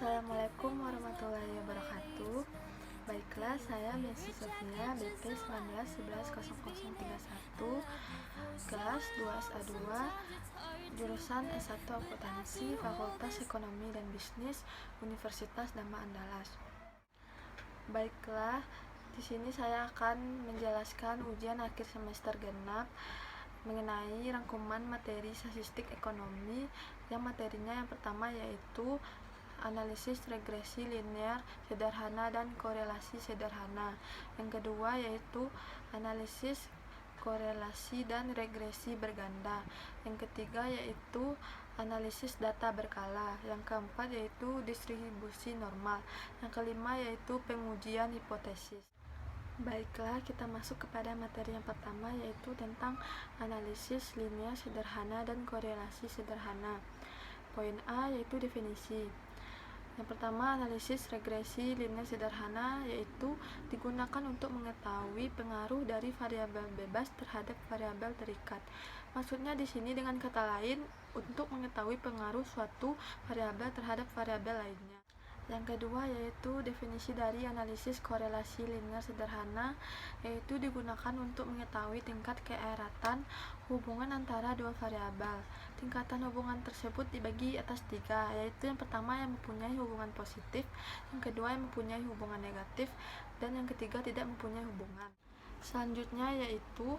Assalamualaikum warahmatullahi wabarakatuh. Baiklah, saya Messi Sofia, BP 19110031, kelas 2SA2, jurusan S1 Akuntansi, Fakultas Ekonomi dan Bisnis, Universitas Dharma Andalas. Baiklah, di sini saya akan menjelaskan ujian akhir semester genap mengenai rangkuman materi statistik ekonomi, yang materinya yang pertama yaitu analisis regresi linear sederhana dan korelasi sederhana. Yang kedua yaitu analisis korelasi dan regresi berganda. Yang ketiga yaitu analisis data berkala. Yang keempat yaitu distribusi normal. Yang kelima yaitu pengujian hipotesis. Baiklah, kita masuk kepada materi yang pertama, yaitu tentang analisis linear sederhana dan korelasi sederhana. Poin A yaitu definisi. Yang pertama, analisis regresi linear sederhana yaitu digunakan untuk mengetahui pengaruh dari variabel bebas terhadap variabel terikat. Maksudnya di sini dengan kata lain untuk mengetahui pengaruh suatu variabel terhadap variabel lainnya. Yang kedua yaitu definisi dari analisis korelasi linear sederhana, yaitu digunakan untuk mengetahui tingkat keeratan hubungan antara dua variabel. Tingkatan hubungan tersebut dibagi atas tiga, yaitu yang pertama yang mempunyai hubungan positif, yang kedua yang mempunyai hubungan negatif, dan yang ketiga tidak mempunyai hubungan. Selanjutnya yaitu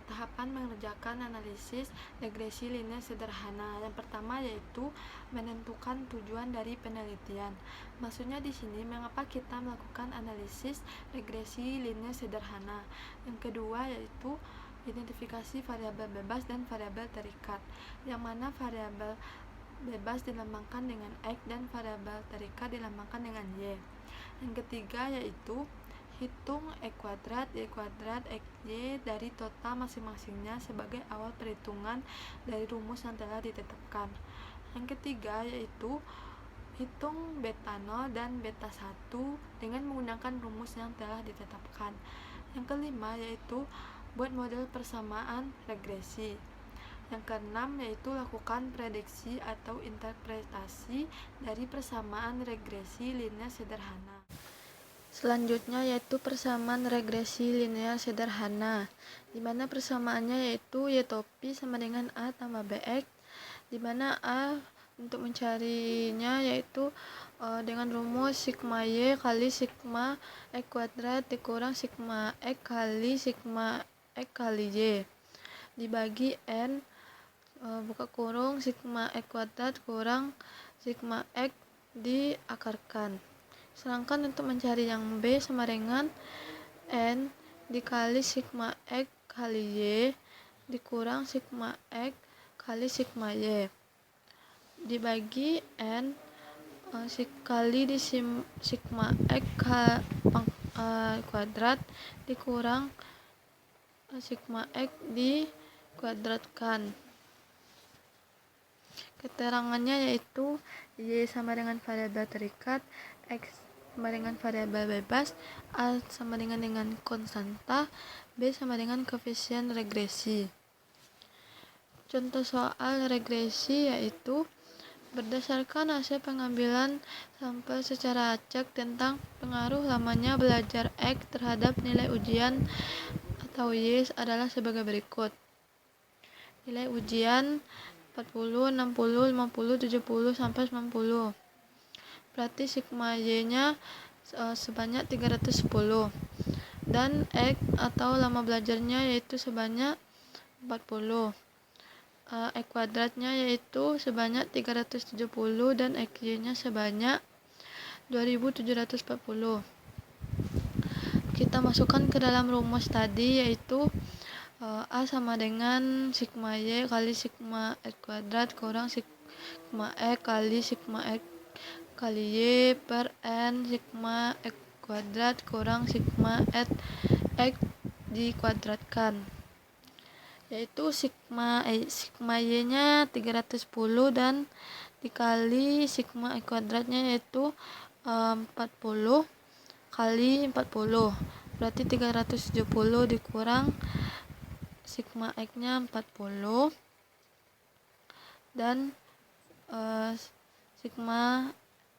tahapan mengerjakan analisis regresi linear sederhana. Yang pertama yaitu menentukan tujuan dari penelitian. Maksudnya di sini mengapa kita melakukan analisis regresi linear sederhana. Yang kedua yaitu identifikasi variabel bebas dan variabel terikat, yang mana variabel bebas dilambangkan dengan X dan variabel terikat dilambangkan dengan Y. Yang ketiga yaitu hitung X kuadrat, Y kuadrat, XY dari total masing-masingnya sebagai awal perhitungan dari rumus yang telah ditetapkan. Yang ketiga yaitu hitung beta 0 dan beta 1 dengan menggunakan rumus yang telah ditetapkan. Yang kelima yaitu buat model persamaan regresi. Yang keenam yaitu lakukan prediksi atau interpretasi dari persamaan regresi linear sederhana. Selanjutnya yaitu persamaan regresi linear sederhana, di mana persamaannya yaitu Y topi sama dengan A tambah BX, di mana A untuk mencarinya yaitu dengan rumus sigma Y kali sigma X kuadrat dikurang sigma X kali sigma X kali Y dibagi N buka kurung sigma X kuadrat kurang sigma X diakarkan. Sedangkan untuk mencari yang B sama dengan N dikali sigma X kali Y dikurang sigma X kali sigma Y dibagi N kali di sigma X kuadrat dikurang sigma X dikuadratkan. Keterangannya yaitu Y sama dengan variabel terikat, X sama dengan variabel bebas, A sama dengan konstanta, B sama dengan koefisien regresi. Contoh soal regresi yaitu berdasarkan hasil pengambilan sampel secara acak tentang pengaruh lamanya belajar X terhadap nilai ujian atau Y adalah sebagai berikut. Nilai ujian 40, 60, 50, 70, sampai 90. Berarti sigma Y-nya sebanyak 310. Dan X atau lama belajarnya yaitu sebanyak 40. X kuadratnya yaitu sebanyak 370 dan XY-nya sebanyak 2740. Kita masukkan ke dalam rumus tadi yaitu A sama dengan sigma Y kali sigma X kuadrat kurang sigma X kali sigma X kali Y per N sigma X kuadrat kurang sigma X dikuadratkan, yaitu sigma Y nya 310 dan dikali sigma X kuadratnya yaitu 40 kali 40, berarti 370 dikurang sigma X nya 40 dan sigma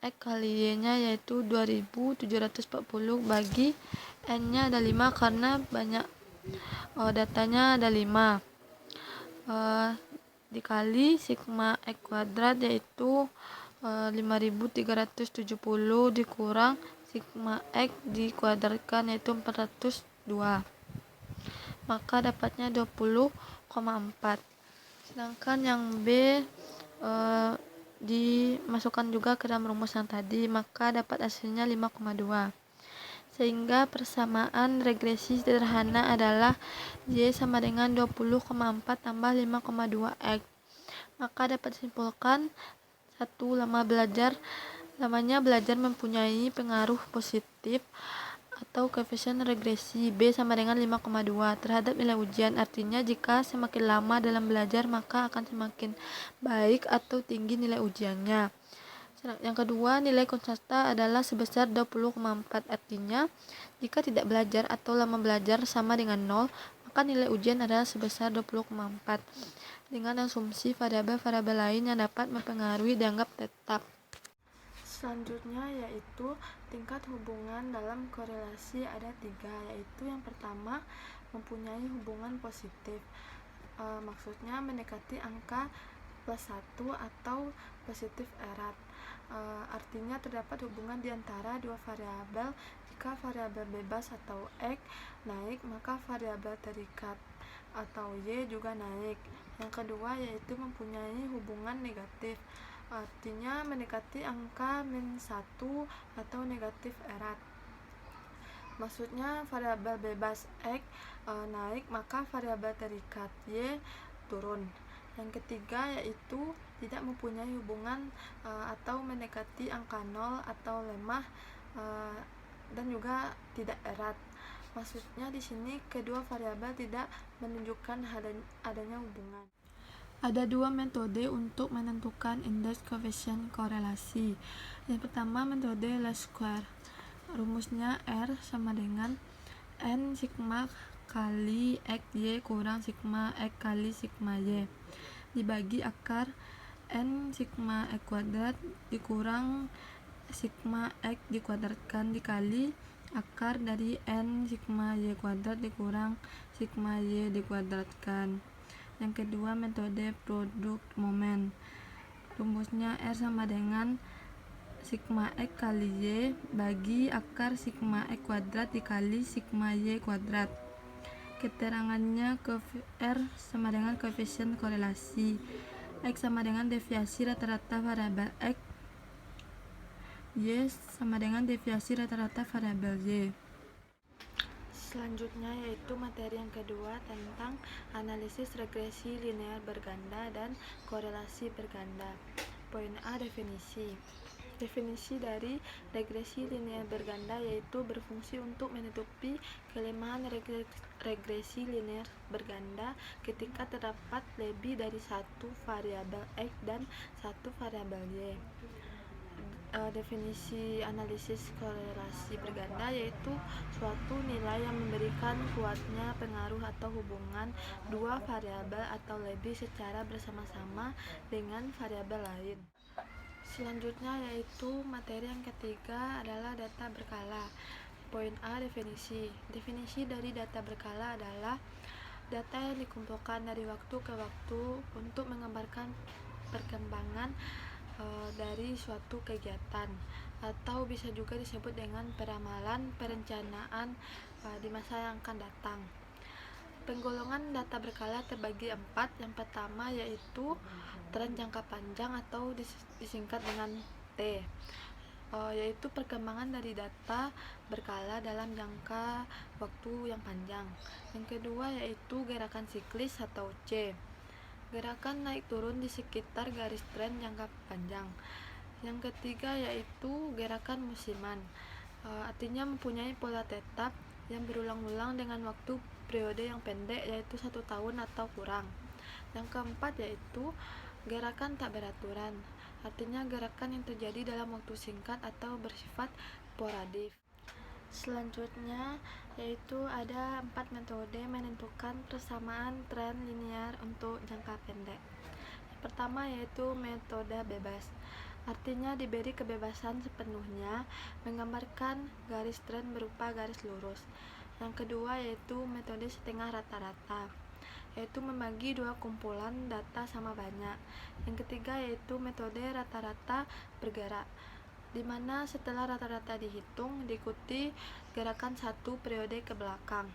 X kali Y-nya yaitu 2740, bagi N-nya ada 5 karena banyak datanya ada 5, dikali sigma X kuadrat yaitu 5370 dikurang sigma X dikuadratkan yaitu 402, maka dapatnya 20,4. Sedangkan yang B dimasukkan juga ke dalam rumus yang tadi, maka dapat hasilnya 5,2. Sehingga persamaan regresi sederhana adalah Y sama dengan 20,4 tambah 5,2 X. Maka dapat disimpulkan 1. Lamanya belajar mempunyai pengaruh positif atau koefisien regresi B sama dengan 5,2 terhadap nilai ujian. Artinya jika semakin lama dalam belajar maka akan semakin baik atau tinggi nilai ujiannya. Yang kedua, nilai konstanta adalah sebesar 20,4. Artinya jika tidak belajar atau lama belajar sama dengan 0, maka nilai ujian adalah sebesar 20,4 dengan asumsi variabel-variabel lain yang dapat mempengaruhi dianggap tetap. Selanjutnya yaitu tingkat hubungan dalam korelasi ada 3, yaitu yang pertama mempunyai hubungan positif, maksudnya mendekati angka +1 atau positif erat, artinya terdapat hubungan di antara dua variabel. Jika variabel bebas atau X naik maka variabel terikat atau Y juga naik. Yang kedua yaitu mempunyai hubungan negatif, artinya mendekati angka -1 atau negatif erat, maksudnya variabel bebas X naik maka variabel terikat Y turun. Yang ketiga yaitu tidak mempunyai hubungan atau mendekati angka 0 atau lemah dan juga tidak erat, maksudnya di sini kedua variabel tidak menunjukkan adanya hubungan. Ada dua metode untuk menentukan indeks koefisien korelasi. Yang pertama metode least square. Rumusnya R sama dengan N sigma kali XY kurang sigma X kali sigma Y dibagi akar N sigma X kuadrat dikurang sigma X dikuadratkan dikali akar dari N sigma Y kuadrat dikurang sigma Y dikuadratkan. Yang kedua metode produk momen. Rumusnya R sama dengan sigma X kali Y bagi akar sigma X kuadrat dikali sigma Y kuadrat. Keterangannya R sama dengan koefisien korelasi, X sama dengan deviasi rata-rata variabel X, Y sama dengan deviasi rata-rata variabel Y. Selanjutnya yaitu materi yang kedua tentang analisis regresi linear berganda dan korelasi berganda. Poin A, definisi. Definisi dari regresi linear berganda yaitu berfungsi untuk menutupi kelemahan regresi linear berganda ketika terdapat lebih dari satu variabel X dan satu variabel Y. Definisi analisis korelasi berganda yaitu suatu nilai yang memberikan kuatnya pengaruh atau hubungan dua variabel atau lebih secara bersama-sama dengan variabel lain. Selanjutnya yaitu materi yang ketiga adalah data berkala. Poin A, definisi. Definisi dari data berkala adalah data yang dikumpulkan dari waktu ke waktu untuk menggambarkan perkembangan dari suatu kegiatan, atau bisa juga disebut dengan peramalan perencanaan di masa yang akan datang. Penggolongan data berkala terbagi 4. Yang pertama yaitu tren jangka panjang atau disingkat dengan T, yaitu perkembangan dari data berkala dalam jangka waktu yang panjang. Yang kedua yaitu gerakan siklis atau C, gerakan naik turun di sekitar garis tren jangka panjang. Yang ketiga yaitu gerakan musiman, artinya mempunyai pola tetap yang berulang-ulang dengan waktu periode yang pendek yaitu 1 tahun atau kurang. Yang keempat yaitu gerakan tak beraturan, artinya gerakan yang terjadi dalam waktu singkat atau bersifat sporadik. Selanjutnya yaitu ada 4 metode menentukan persamaan tren linear untuk jangka pendek. Yang pertama yaitu metode bebas. artinya diberi kebebasan sepenuhnya menggambarkan garis tren berupa garis lurus. Yang kedua yaitu metode setengah rata-rata, yaitu membagi dua kumpulan data sama banyak. Yang ketiga yaitu metode rata-rata bergerak, di mana setelah rata-rata dihitung diikuti gerakan satu periode ke belakang.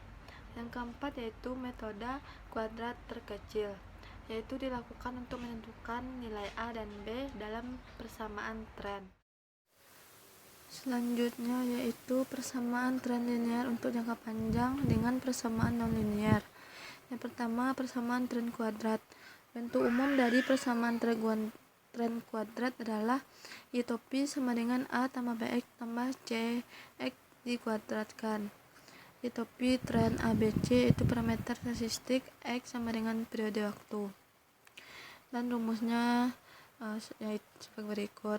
Yang keempat yaitu metode kuadrat terkecil, yaitu dilakukan untuk menentukan nilai A dan B dalam persamaan tren. Selanjutnya yaitu persamaan tren linear untuk jangka panjang dengan persamaan non-linear. Yang pertama, persamaan tren kuadrat. Bentuk umum dari persamaan tren kuadrat adalah Y topi sama dengan A tambah BX tambah CX dikuadratkan. Y topi tren ABC itu parameter statistik X sama dengan periode waktu. Dan rumusnya yaitu sebagai berikut.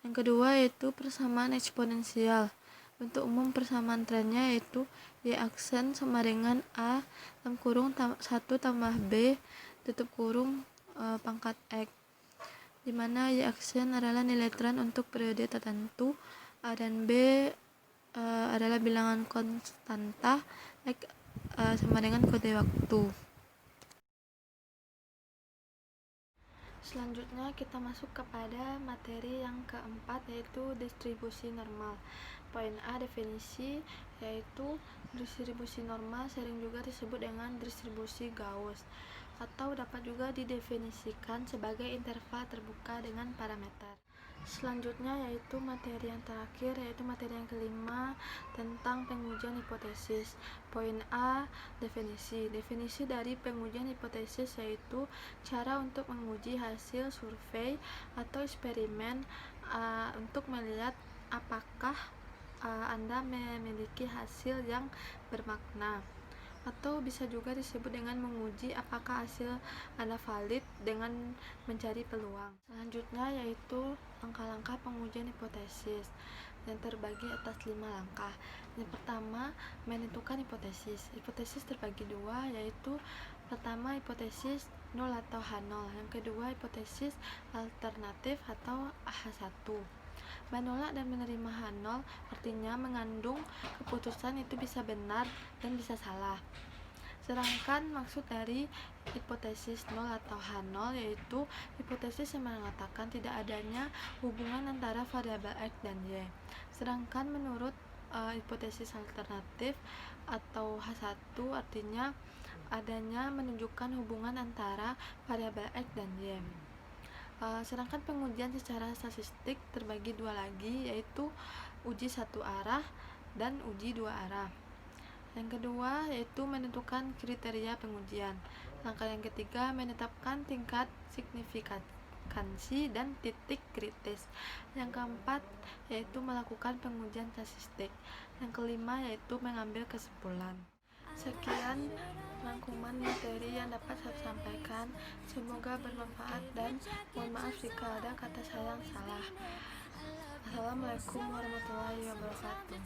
Yang kedua yaitu persamaan eksponensial. Bentuk umum persamaan trennya yaitu Y aksen sama dengan A dalam kurung 1 tambah B tutup kurung pangkat X, dimana Y aksen adalah nilai tren untuk periode tertentu, A dan B adalah bilangan konstanta, X sama dengan kode waktu. Selanjutnya kita masuk kepada materi yang keempat yaitu distribusi normal. Poin A, definisi, yaitu distribusi normal sering juga disebut dengan distribusi Gauss atau dapat juga didefinisikan sebagai interval terbuka dengan parameter. Selanjutnya yaitu materi yang terakhir, yaitu materi yang kelima tentang pengujian hipotesis. Poin A, definisi. Definisi dari pengujian hipotesis yaitu cara untuk menguji hasil survei atau eksperimen untuk melihat apakah Anda memiliki hasil yang bermakna, atau bisa juga disebut dengan menguji apakah hasil Anda valid dengan mencari peluang. Selanjutnya yaitu langkah-langkah pengujian hipotesis yang terbagi atas 5 langkah. Yang pertama, menentukan hipotesis. Hipotesis terbagi dua, yaitu pertama hipotesis 0 atau H0, yang kedua hipotesis alternatif atau H1. Menolak dan menerima H0 artinya mengandung keputusan itu bisa benar dan bisa salah. Sedangkan maksud dari hipotesis 0 atau H0 yaitu hipotesis yang mengatakan tidak adanya hubungan antara variabel X dan Y. Sedangkan menurut hipotesis alternatif atau H1 artinya adanya menunjukkan hubungan antara variabel X dan Y. Sedangkan pengujian secara statistik terbagi dua lagi, yaitu uji satu arah dan uji dua arah. Yang kedua yaitu menentukan kriteria pengujian. Langkah yang ketiga, menetapkan tingkat signifikansi dan titik kritis. Yang keempat yaitu melakukan pengujian statistik. Yang kelima yaitu mengambil kesimpulan. Sekian rangkuman materi yang dapat saya sampaikan. Semoga bermanfaat dan mohon maaf jika ada kata saya yang salah. Assalamualaikum warahmatullahi wabarakatuh.